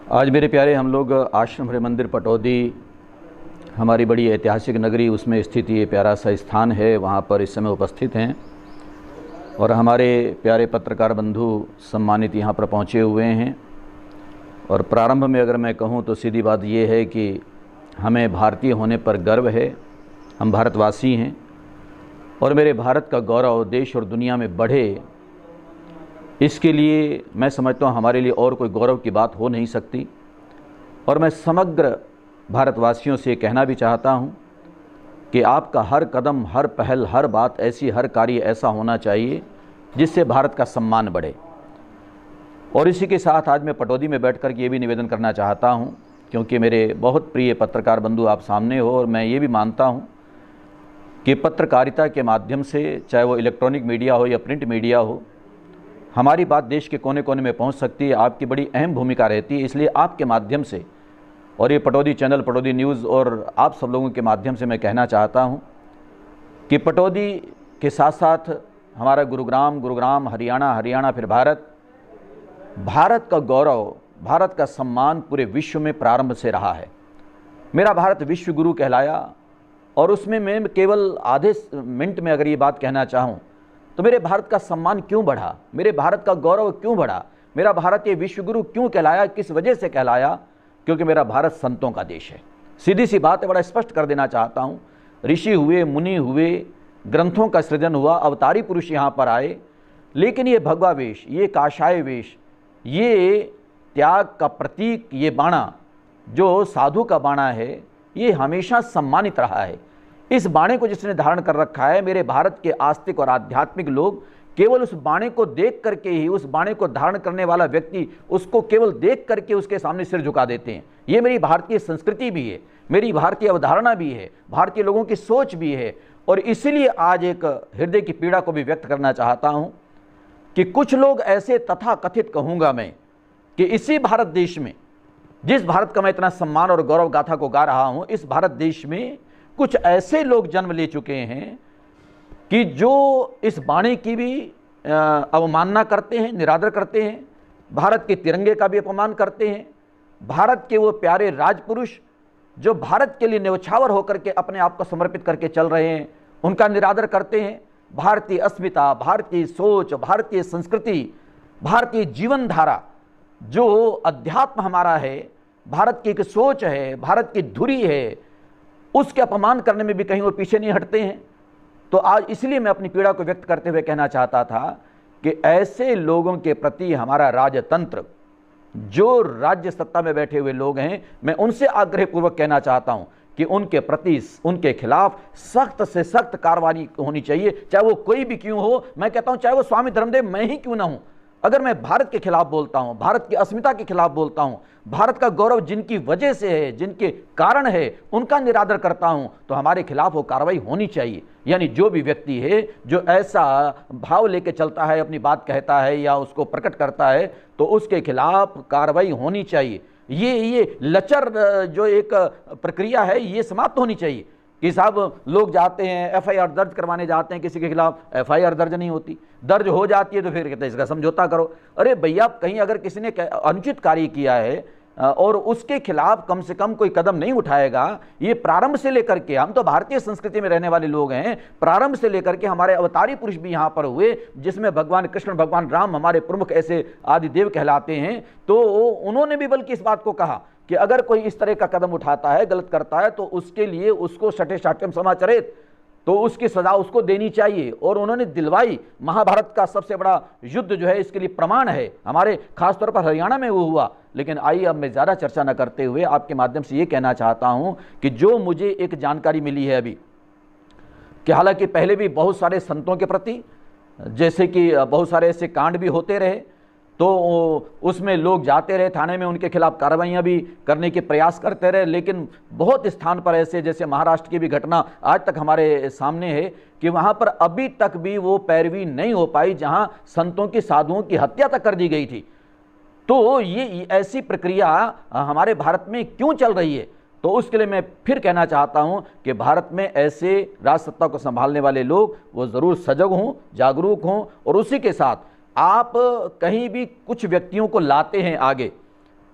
आज मेरे प्यारे हम लोग आश्रम हरे मंदिर पटौदी, हमारी बड़ी ऐतिहासिक नगरी, उसमें स्थित ये प्यारा सा स्थान है, वहाँ पर इस समय उपस्थित हैं और हमारे प्यारे पत्रकार बंधु सम्मानित यहाँ पर पहुँचे हुए हैं। और प्रारंभ में अगर मैं कहूँ तो सीधी बात ये है कि हमें भारतीय होने पर गर्व है, हम भारतवासी हैं और मेरे भारत का गौरव देश और दुनिया में बढ़े, इसके लिए मैं समझता हूँ हमारे लिए और कोई गौरव की बात हो नहीं सकती। और मैं समग्र भारतवासियों से कहना भी चाहता हूँ कि आपका हर कदम, हर पहल, हर बात ऐसी, हर कार्य ऐसा होना चाहिए जिससे भारत का सम्मान बढ़े। और इसी के साथ आज मैं पटौदी में बैठकर ये भी निवेदन करना चाहता हूँ, क्योंकि मेरे बहुत प्रिय पत्रकार बंधु आप सामने हो और मैं ये भी मानता हूँ कि पत्रकारिता के माध्यम से, चाहे वो इलेक्ट्रॉनिक मीडिया हो या प्रिंट मीडिया हो, हमारी बात देश के कोने कोने में पहुंच सकती है। आपकी बड़ी अहम भूमिका रहती है। इसलिए आपके माध्यम से और ये पटौदी चैनल, पटौदी न्यूज़ और आप सब लोगों के माध्यम से मैं कहना चाहता हूं कि पटौदी के साथ साथ हमारा गुरुग्राम, हरियाणा फिर भारत का गौरव, भारत का सम्मान पूरे विश्व में प्रारंभ से रहा है। मेरा भारत विश्व गुरु कहलाया और उसमें मैं केवल आधे मिनट में अगर ये बात कहना चाहूँ तो मेरे भारत का सम्मान क्यों बढ़ा, मेरे भारत का गौरव क्यों बढ़ा, मेरा भारत ये विश्वगुरु क्यों कहलाया, किस वजह से कहलाया? क्योंकि मेरा भारत संतों का देश है। सीधी सी बात है, बड़ा स्पष्ट कर देना चाहता हूँ। ऋषि हुए, मुनि हुए, ग्रंथों का सृजन हुआ, अवतारी पुरुष यहाँ पर आए, लेकिन ये भगवा वेश, ये काशाय वेश, ये त्याग का प्रतीक, ये बाणा जो साधु का बाणा है, ये हमेशा सम्मानित रहा है। इस बाणे को जिसने धारण कर रखा है, मेरे भारत के आस्तिक और आध्यात्मिक लोग केवल उस बाणे को देख करके ही, उस बाणे को धारण करने वाला व्यक्ति उसको केवल देख करके उसके सामने सिर झुका देते हैं। ये मेरी भारतीय संस्कृति भी है, मेरी भारतीय अवधारणा भी है, भारतीय लोगों की सोच भी है। और इसीलिए आज एक हृदय की पीड़ा को भी व्यक्त करना चाहता हूं कि कुछ लोग ऐसे तथा कथित कहूंगा मैं कि इसी भारत देश में, जिस भारत का मैं इतना सम्मान और गौरव गाथा को गा रहा हूं, इस भारत देश में कुछ ऐसे लोग जन्म ले चुके हैं कि जो इस बाणे की भी अवमानना करते हैं, निरादर करते हैं, भारत के तिरंगे का भी अपमान करते हैं, भारत के वो प्यारे राजपुरुष जो भारत के लिए न्यौछावर होकर के अपने आप को समर्पित करके चल रहे हैं, उनका निरादर करते हैं। भारतीय अस्मिता, भारतीय सोच, भारतीय संस्कृति, भारतीय जीवन धारा, जो अध्यात्म हमारा है, भारत की एक सोच है, भारत की धुरी है, उसके अपमान करने में भी कहीं वो पीछे नहीं हटते हैं। तो आज इसलिए मैं अपनी पीड़ा को व्यक्त करते हुए कहना चाहता था कि ऐसे लोगों के प्रति हमारा राजतंत्र, जो राज्य सत्ता में बैठे हुए लोग हैं, मैं उनसे आग्रहपूर्वक कहना चाहता हूं कि उनके प्रति, उनके खिलाफ सख्त से सख्त कार्रवाई होनी चाहिए, चाहे वो कोई भी क्यों हो। मैं कहता हूं चाहे वो स्वामी धर्मदेव मैं ही क्यों ना हूं, अगर मैं भारत के खिलाफ बोलता हूं, भारत की अस्मिता के खिलाफ बोलता हूं, भारत का गौरव जिनकी वजह से है, जिनके कारण है, उनका निरादर करता हूं, तो हमारे खिलाफ वो कार्रवाई होनी चाहिए। यानी जो भी व्यक्ति है जो ऐसा भाव लेके चलता है, अपनी बात कहता है या उसको प्रकट करता है, तो उसके खिलाफ कार्रवाई होनी चाहिए। ये लचर जो एक प्रक्रिया है, ये समाप्त होनी चाहिए कि साहब लोग जाते हैं एफआईआर दर्ज करवाने जाते हैं किसी के खिलाफ, एफआईआर दर्ज नहीं होती, दर्ज हो जाती है तो फिर कहते हैं इसका समझौता करो। अरे भैया, कहीं अगर किसी ने अनुचित कार्य किया है और उसके खिलाफ कम से कम कोई कदम नहीं उठाएगा, ये प्रारंभ से लेकर के, हम तो भारतीय संस्कृति में रहने वाले लोग हैं, प्रारंभ से लेकर के हमारे अवतारी पुरुष भी यहाँ पर हुए, जिसमें भगवान कृष्ण, भगवान राम हमारे प्रमुख ऐसे आदिदेव कहलाते हैं। तो उन्होंने भी बल्कि इस बात को कहा कि अगर कोई इस तरह का कदम उठाता है, गलत करता है, तो उसके लिए उसको सटे शाट्यम समाचरित, तो उसकी सजा उसको देनी चाहिए। और उन्होंने दिलवाई। महाभारत का सबसे बड़ा युद्ध जो है इसके लिए प्रमाण है, हमारे खासतौर पर हरियाणा में वो हुआ। लेकिन आइए अब मैं ज़्यादा चर्चा न करते हुए आपके माध्यम से ये कहना चाहता हूँ कि जो मुझे एक जानकारी मिली है अभी, कि हालांकि पहले भी बहुत सारे संतों के प्रति, जैसे कि बहुत सारे ऐसे कांड भी होते रहे, तो उसमें लोग जाते रहे थाने में, उनके खिलाफ कार्रवाइयाँ भी करने के प्रयास करते रहे, लेकिन बहुत स्थान पर ऐसे, जैसे महाराष्ट्र की भी घटना आज तक हमारे सामने है, कि वहाँ पर अभी तक भी वो पैरवी नहीं हो पाई जहाँ संतों की, साधुओं की हत्या तक कर दी गई थी। तो ये ऐसी प्रक्रिया हमारे भारत में क्यों चल रही है? तो उसके लिए मैं फिर कहना चाहता हूं कि भारत में ऐसे राजसत्ता को संभालने वाले लोग वो ज़रूर सजग हों, जागरूक हों। और उसी के साथ आप कहीं भी कुछ व्यक्तियों को लाते हैं आगे,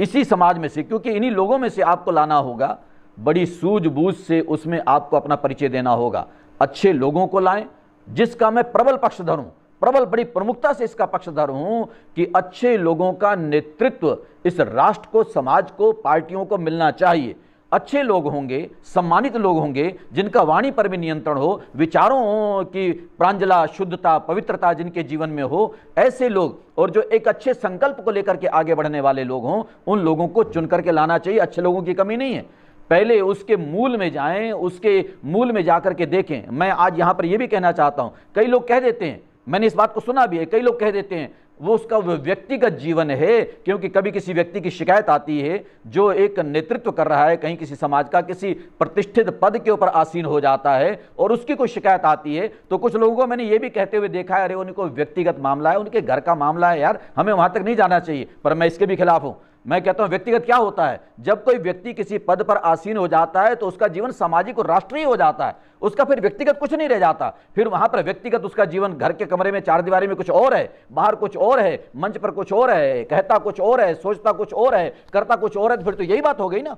इसी समाज में से, क्योंकि इन्हीं लोगों में से आपको लाना होगा, बड़ी सूझबूझ से उसमें आपको अपना परिचय देना होगा। अच्छे लोगों को लाएं, जिसका मैं प्रबल पक्षधर हूं, प्रबल बड़ी प्रमुखता से इसका पक्षधर हूं कि अच्छे लोगों का नेतृत्व इस राष्ट्र को, समाज को, पार्टियों को मिलना चाहिए। अच्छे लोग होंगे, सम्मानित लोग होंगे, जिनका वाणी पर भी नियंत्रण हो, विचारों की प्रांजला, शुद्धता, पवित्रता जिनके जीवन में हो, ऐसे लोग, और जो एक अच्छे संकल्प को लेकर के आगे बढ़ने वाले लोग हों, उन लोगों को चुन करके लाना चाहिए। अच्छे लोगों की कमी नहीं है, पहले उसके मूल में जाएं, उसके मूल में जाकर के देखें। मैं आज यहां पर यह भी कहना चाहता हूं, कई लोग कह देते हैं, मैंने इस बात को सुना भी है, कई लोग कह देते हैं वो उसका व्यक्तिगत जीवन है, क्योंकि कभी किसी व्यक्ति की शिकायत आती है जो एक नेतृत्व कर रहा है, कहीं किसी समाज का किसी प्रतिष्ठित पद के ऊपर आसीन हो जाता है, और उसकी कोई शिकायत आती है, तो कुछ लोगों को मैंने ये भी कहते हुए देखा है, अरे उनको व्यक्तिगत मामला है, उनके घर का मामला है, यार हमें वहां तक नहीं जाना चाहिए। पर मैं इसके भी खिलाफ हूं। मैं कहता हूं व्यक्तिगत क्या होता है, जब कोई व्यक्ति किसी पद पर आसीन हो जाता है तो उसका जीवन सामाजिक और राष्ट्रीय हो जाता है, उसका फिर व्यक्तिगत कुछ नहीं रह जाता। फिर वहां पर व्यक्तिगत उसका जीवन घर के कमरे में चार दीवारी में कुछ और है, बाहर कुछ और है, मंच पर कुछ और है, कहता कुछ और है, सोचता कुछ और है, करता कुछ और है। फिर तो यही बात हो गई ना।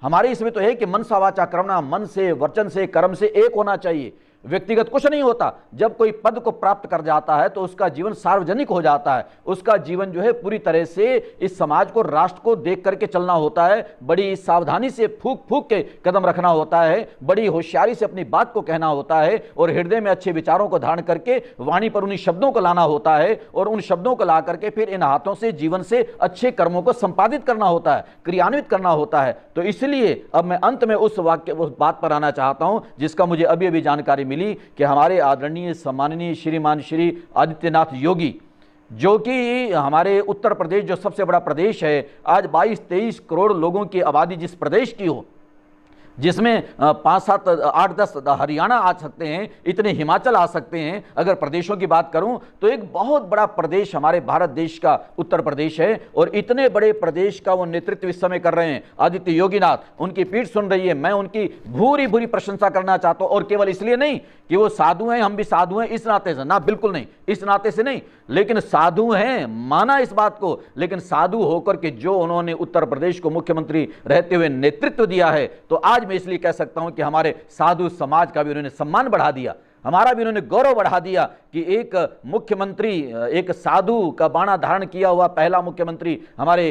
हमारे इसमें तो है कि मन सा वाचा कर्मणा, मन से, वचन से, कर्म से एक होना चाहिए, व्यक्तिगत कुछ नहीं होता। जब कोई पद को प्राप्त कर जाता है तो उसका जीवन सार्वजनिक हो जाता है, उसका जीवन जो है पूरी तरह से इस समाज को, राष्ट्र को देख करके चलना होता है, बड़ी सावधानी से फूंक फूंक के कदम रखना होता है, बड़ी होशियारी से अपनी बात को कहना होता है, और हृदय में अच्छे विचारों को धारण करके वाणी पर उन्हीं शब्दों को लाना होता है, और उन शब्दों को ला करके फिर इन हाथों से, जीवन से अच्छे कर्मों को संपादित करना होता है, क्रियान्वित करना होता है। तो इसलिए अब मैं अंत में उस बात पर आना चाहता हूं जिसका मुझे अभी अभी जानकारी मिली कि हमारे आदरणीय सम्माननीय श्रीमान श्री आदित्यनाथ योगी, जो कि हमारे उत्तर प्रदेश जो सबसे बड़ा प्रदेश है, आज 22-23 करोड़ लोगों की आबादी जिस प्रदेश की हो, जिसमें 5, 7, 8, 10 हरियाणा आ सकते हैं, इतने हिमाचल आ सकते हैं। अगर प्रदेशों की बात करूं तो एक बहुत बड़ा प्रदेश हमारे भारत देश का उत्तर प्रदेश है, और इतने बड़े प्रदेश का वो नेतृत्व इस समय कर रहे हैं आदित्य योगीनाथ। उनकी पीठ सुन रही है, मैं उनकी भूरी भूरी प्रशंसा करना चाहता हूं, और केवल इसलिए नहीं कि वो साधु हैं, हम भी साधु हैं इस नाते से ना, बिल्कुल नहीं, इस नाते से नहीं, लेकिन साधु हैं, माना इस बात को, लेकिन साधु होकर के जो उन्होंने उत्तर प्रदेश को मुख्यमंत्री रहते हुए नेतृत्व दिया है, तो आज मैं इसलिए कह सकता हूं कि हमारे साधु समाज का भी उन्होंने सम्मान बढ़ा दिया, हमारा भी उन्होंने गौरव बढ़ा दिया कि एक मुख्यमंत्री, एक साधु का बाणा धारण किया हुआ पहला मुख्यमंत्री हमारे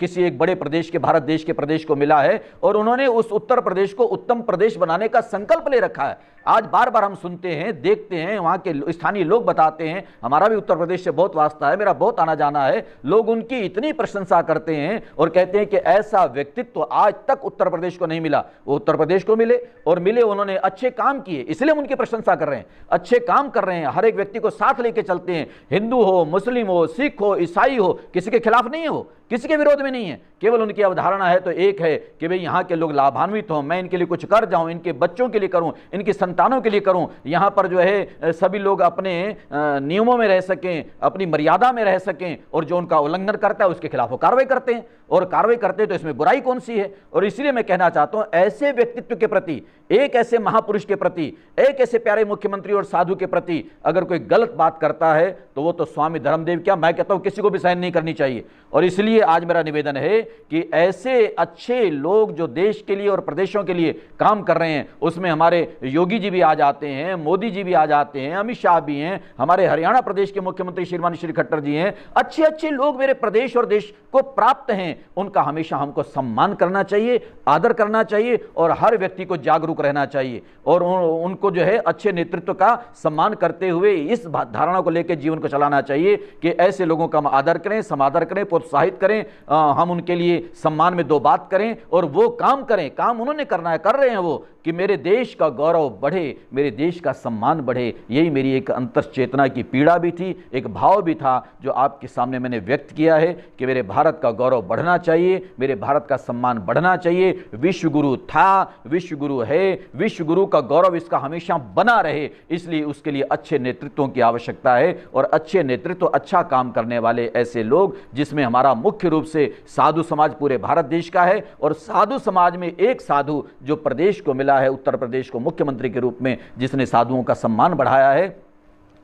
किसी एक बड़े प्रदेश के, भारत देश के प्रदेश को मिला है, और उन्होंने उस उत्तर प्रदेश को उत्तम प्रदेश बनाने का संकल्प ले रखा है। आज बार बार हम सुनते हैं, देखते हैं, वहां के स्थानीय लोग बताते हैं, हमारा भी उत्तर प्रदेश से बहुत वास्ता है, मेरा बहुत आना जाना है, लोग उनकी इतनी प्रशंसा करते हैं और कहते हैं कि ऐसा व्यक्तित्व आज तक उत्तर प्रदेश को नहीं मिला। वो उत्तर प्रदेश को मिले, और मिले, उन्होंने अच्छे काम किए, इसलिए हम उनकी प्रशंसा कर रहे हैं, अच्छे काम कर रहे हैं, हर एक व्यक्ति को साथ लेके चलते हैं, हिंदू हो, मुस्लिम हो, सिख हो, ईसाई हो, किसी के खिलाफ नहीं है, वो किसी के विरोध में नहीं है, केवल उनकी अवधारणा है तो एक है कि भाई यहाँ के लोग लाभान्वित हों, मैं इनके लिए कुछ कर जाऊं, इनके बच्चों के लिए करूं, इनकी संतानों के लिए करूं, यहाँ पर जो है सभी लोग अपने नियमों में रह सकें, अपनी मर्यादा में रह सकें, और जो उनका उल्लंघन करता है उसके खिलाफ वो कार्रवाई करते हैं, और कार्रवाई करते हैं तो इसमें बुराई कौन सी है। और इसलिए मैं कहना चाहता हूं, ऐसे व्यक्तित्व के प्रति, एक ऐसे महापुरुष के प्रति, एक ऐसे प्यारे मुख्यमंत्री और साधु के प्रति अगर कोई गलत बात करता है तो वो तो स्वामी धर्मदेव क्या, मैं कहता हूं किसी को भी सहन नहीं करनी चाहिए। और इसलिए आज मेरा निवेदन है कि ऐसे अच्छे लोग जो देश के लिए और प्रदेशों के लिए काम कर रहे हैं, उसमें हमारे योगी जी भी आ जाते हैं, मोदी जी भी आ जाते हैं, अमित शाह भी हैं, हमारे हरियाणा प्रदेश के मुख्यमंत्री श्रीमान श्री खट्टर जी हैं, अच्छे अच्छे लोग मेरे प्रदेश और देश को प्राप्त हैं, उनका हमेशा हमको सम्मान करना चाहिए, आदर करना चाहिए, और हर व्यक्ति को जागरूक रहना चाहिए, और उनको जो है अच्छे नेतृत्व का सम्मान करते हुए इस धारणा को लेकर जीवन को चलाना चाहिए कि ऐसे लोगों का हम आदर करें, समादर करें, प्रोत्साहित करें, हम उनके लिए सम्मान में दो बात करें, और वो काम करें, काम उन्होंने करना है, कर रहे हैं वो, कि मेरे देश का गौरव बढ़े, मेरे देश का सम्मान बढ़े। यही मेरी एक अंतर्चेतना की पीड़ा भी थी, एक भाव भी था जो आपके सामने मैंने व्यक्त किया है कि मेरे भारत का गौरव बढ़ना चाहिए, मेरे भारत का सम्मान बढ़ना चाहिए। विश्व गुरु था, विश्व गुरु है, विश्व गुरु का गौरव इसका हमेशा बना रहे, इसलिए उसके लिए अच्छे नेतृत्वों की आवश्यकता है, और अच्छे नेतृत्व, अच्छा काम करने वाले ऐसे लोग, जिसमें हमारा मुख्य रूप से साधु समाज पूरे भारत देश का है, और साधु समाज में एक साधु जो प्रदेश को मिला है, उत्तर प्रदेश को मुख्यमंत्री के रूप में, जिसने साधुओं का सम्मान बढ़ाया है,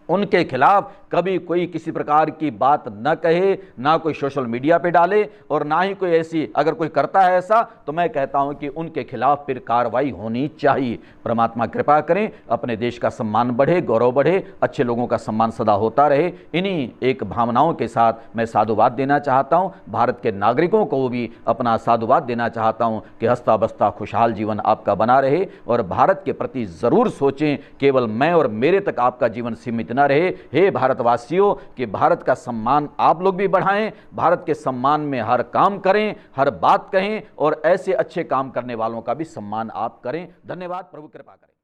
उनके खिलाफ कभी कोई किसी प्रकार की बात न कहे, ना कोई सोशल मीडिया पे डाले, और ना ही कोई ऐसी, अगर कोई करता है ऐसा तो मैं कहता हूं कि उनके खिलाफ फिर कार्रवाई होनी चाहिए। परमात्मा कृपा करें, अपने देश का सम्मान बढ़े, गौरव बढ़े, अच्छे लोगों का सम्मान सदा होता रहे। इन्हीं एक भावनाओं के साथ मैं साधुवाद देना चाहता हूं। भारत के नागरिकों को भी अपना साधुवाद देना चाहता हूं कि हंसता बसता खुशहाल जीवन आपका बना रहे, और भारत के प्रति जरूर सोचें, केवल मैं और मेरे तक आपका जीवन सीमित न रहे। हे भारतवासियों, कि भारत का सम्मान आप लोग भी बढ़ाएं, भारत के सम्मान में हर काम करें, हर बात कहें, और ऐसे अच्छे काम करने वालों का भी सम्मान आप करें। धन्यवाद। प्रभु कृपा करें।